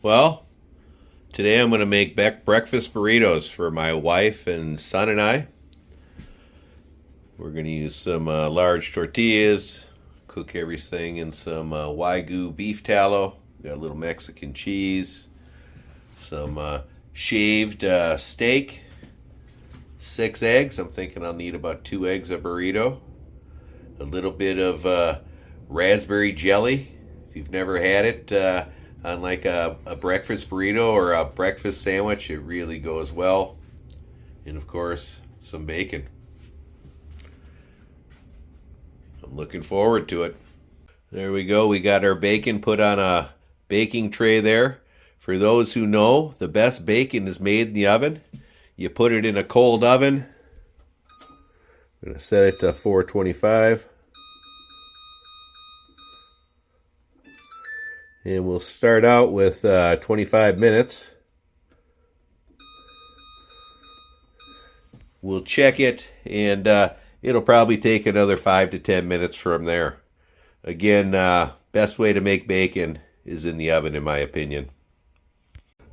Well, today I'm going to make breakfast burritos for my wife and son and I. We're going to use some large tortillas, cook everything in some Wagyu beef tallow. Got a little Mexican cheese, some shaved steak, 6 eggs. I'm thinking I'll need about 2 eggs a burrito. A little bit of raspberry jelly. If you've never had it on like a breakfast burrito or a breakfast sandwich, it really goes well. And of course, some bacon. I'm looking forward to it. There we go. We got our bacon put on a baking tray there. For those who know, the best bacon is made in the oven. You put it in a cold oven. I'm going to set it to 425. And we'll start out with 25 minutes. We'll check it, and it'll probably take another 5 to 10 minutes from there. Again, best way to make bacon is in the oven, in my opinion.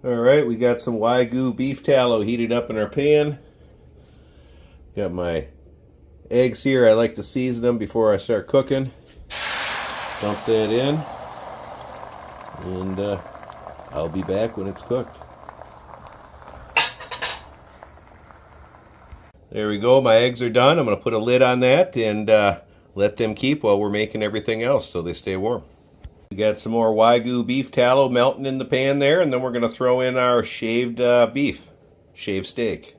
Alright, we got some Wagyu beef tallow heated up in our pan. Got my eggs here. I like to season them before I start cooking. Dump that in. And I'll be back when it's cooked. There we go. My eggs are done. I'm going to put a lid on that and let them keep while we're making everything else so they stay warm. We got some more Wagyu beef tallow melting in the pan there, and then we're going to throw in our shaved beef, shaved steak.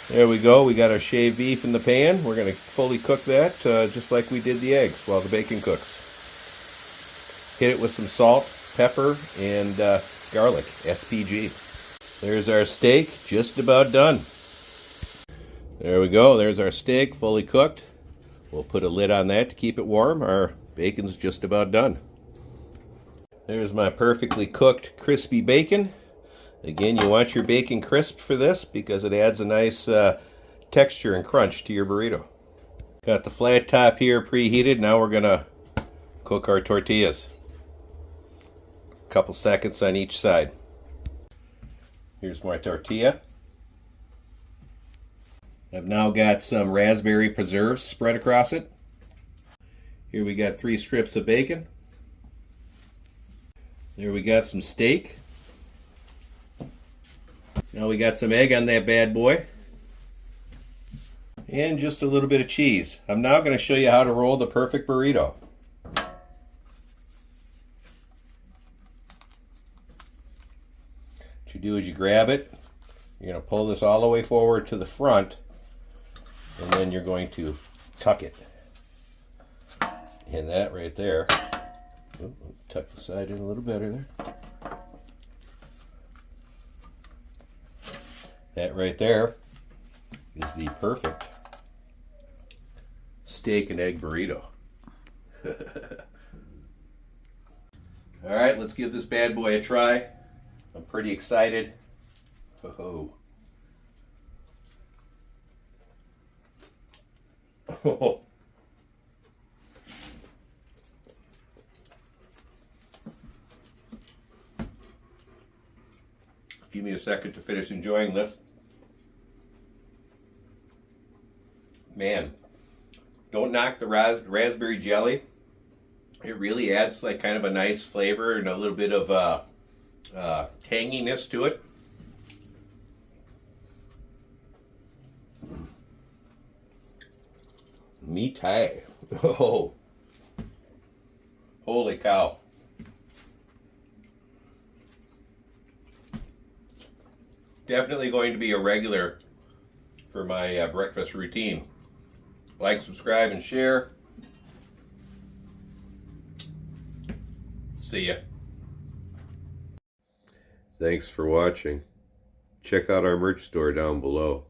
There we go. We got our shaved beef in the pan. We're going to fully cook that just like we did the eggs while the bacon cooks. Hit it with some salt, pepper, and garlic, SPG. There's our steak, just about done. There we go. There's our steak, fully cooked. We'll put a lid on that to keep it warm. Our bacon's just about done. There's my perfectly cooked, crispy bacon. Again, you want your bacon crisp for this because it adds a nice texture and crunch to your burrito. Got the flat top here preheated. Now we're going to cook our tortillas. A couple seconds on each side. Here's my tortilla. I've now got some raspberry preserves spread across it. Here we got 3 strips of bacon. There we got some steak. Now we got some egg on that bad boy. And just a little bit of cheese. I'm now going to show you how to roll the perfect burrito. What you do is you grab it. You're going to pull this all the way forward to the front. And then you're going to tuck it. And that right there. Ooh, tuck the side in a little better there. That right there is the perfect steak and egg burrito. Alright, let's give this bad boy a try. I'm pretty excited. Oh. Oh. Give me a second to finish enjoying this. Man, don't knock the raspberry jelly. It really adds like kind of a nice flavor and a little bit of tanginess to it. Meat tie. Oh, holy cow. Definitely going to be a regular for my breakfast routine. Like, subscribe, and share. See ya. Thanks for watching. Check out our merch store down below.